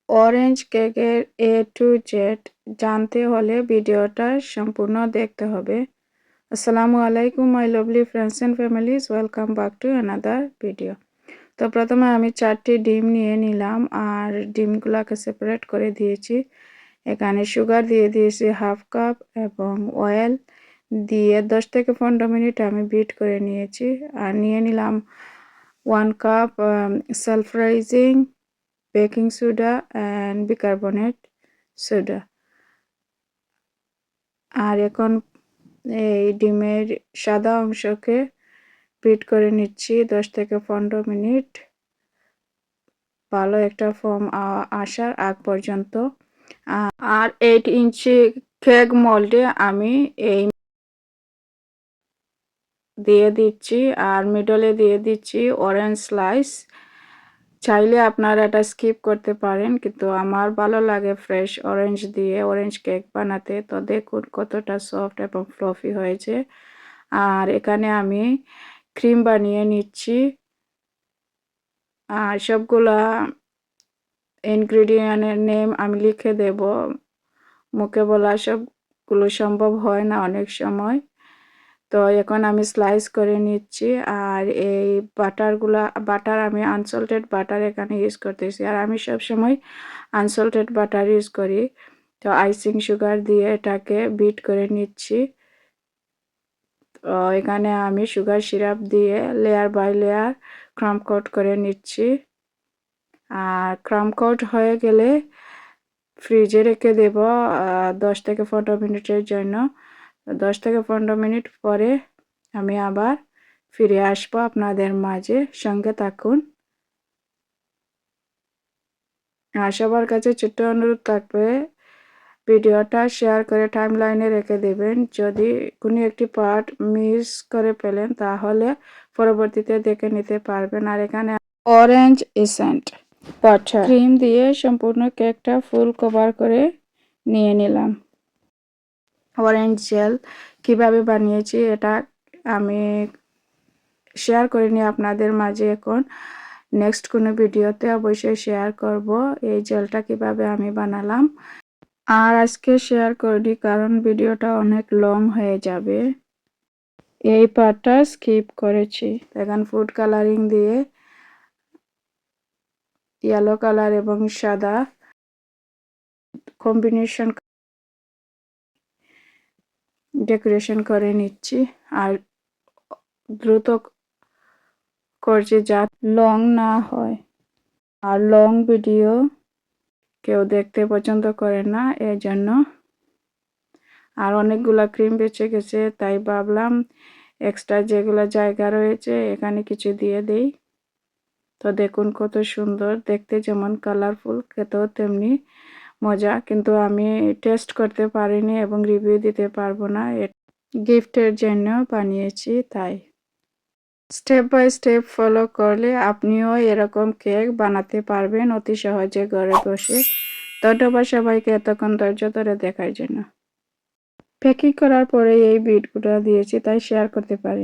Orange কেকের এ to Z জানতে হলে ভিডিওটা সম্পূর্ণ দেখতে হবে। আসসালামু আলাইকুম my lovely friends and families, welcome back to another video. তো প্রথমে আমি 4টি ডিম নিয়ে নিলাম আর ডিমগুলোকে সেপারেট করে দিয়েছি। এখানে সুগার দিয়ে দিয়েছি 1/2 কাপ এবং অয়েল দিয়ে 10 থেকে 15 মিনিট আমি বিট করে নিয়েছি। আর নিয়ে নিলাম 1 cup sulphurising baking soda and bicarbonate soda. আর এখন এই ডিমের সাদা অংশকে বিট করে নিচ্ছি 10 থেকে 15 মিনিট, ভালো একটা ফর্ম আসার আগ পর্যন্ত। আর 8 ইঞ্চি কেক মোল্ডে আমি এই দিয়ে দিচ্ছি আর মিডলে দিয়ে দিচ্ছি অরেঞ্জ স্লাইস। চাইলে আপনারা এটা স্কিপ করতে পারেন, কিন্তু আমার ভালো লাগে ফ্রেশ অরেঞ্জ দিয়ে অরেঞ্জ কেক বানাতে। তো দেখুন কতটা সফট এবং ফ্লফি হয়েছে। আর এখানে আমি ক্রিম বানিয়ে নিচ্ছি। আর সবগুলা ইনগ্রিডিয়েন্টের নেম আমি লিখে দেব, মুখে বলা সবগুলো সম্ভব হয় না অনেক সময়। তো এখন আমি স্লাইস করে নিচ্ছি। আর এই বাটার আমি আনসল্টেড বাটার এখানে ইউজ করতেছি। আর আমি সবসময় আনসল্টেড বাটার ইউজ করি। তো আইসিং সুগার দিয়ে এটাকে বিট করে নিচ্ছি। তো এখানে আমি সুগার সিরাপ দিয়ে layer by layer crumb coat করে নিচ্ছি। আর ক্রাম্ব কোট হয়ে গেলে ফ্রিজে রেখে দেব 10 থেকে 15 মিনিটের জন্য। 10 থেকে 15 মিনিট পরে আমি আবার ফিরে আসবো আপনাদের মাঝে, সঙ্গে থাকুন। আর সবার কাছে ছোট্ট অনুরোধ থাকবে, ভিডিওটা শেয়ার করে টাইমলাইনে রেখে দেবেন। যদি কোনো একটি পার্ট মিস করে ফেলেন তাহলে পরবর্তীতে দেখে নিতে পারবেন। আর এখানে অরেঞ্জ এসেন্ট বাটার ক্রিম দিয়ে সম্পূর্ণ কেকটা ফুল কভার করে নিয়ে নিলাম। অরেঞ্জ জেল কিভাবে বানিয়েছি এটা আমি শেয়ার করে নিই আপনাদের মাঝে। এখন নেক্সট কোনো ভিডিওতে অবশ্যই শেয়ার করব এই জেলটা কিভাবে আমি বানালাম। আর আজকে শেয়ার করি কারণ ভিডিওটা অনেক লং হয়ে যাবে, এই পার্টটা স্কিপ করেছি। এখন ফুড কালারিং দিয়ে ইয়েলো কালার এবং সাদা কম্বিনেশন ডেকোরেশন করে নিচ্ছি। আর দ্রুত করছি যাতে লং না হয়। আর লং ভিডিও কেউ দেখতে পছন্দ করে না, এর জন্য। আর অনেকগুলা ক্রিম বেঁচে গেছে, তাই ভাবলাম এক্সট্রা যেগুলো জায়গা রয়েছে এখানে কিছু দিয়ে দেই। তো দেখুন কত সুন্দর দেখতে, যেমন কালারফুল, খেতেও তেমনি মজা। কিন্তু আমি টেস্ট করতে পারিনি এবং রিভিউ দিতে পারবো না, গিফটের জন্য বানিয়েছি তাই। স্টেপ বাই স্টেপ ফলো করলে আপনিও এরকম কেক বানাতে পারবেন অতি সহজে ঘরে বসে। ধন্যবাদ সবাইকে এতক্ষণ ধৈর্য ধরে দেখার জন্য। প্যাকিং করার পরে এই বিটগুলো দিয়েছি তাই শেয়ার করতে পারি।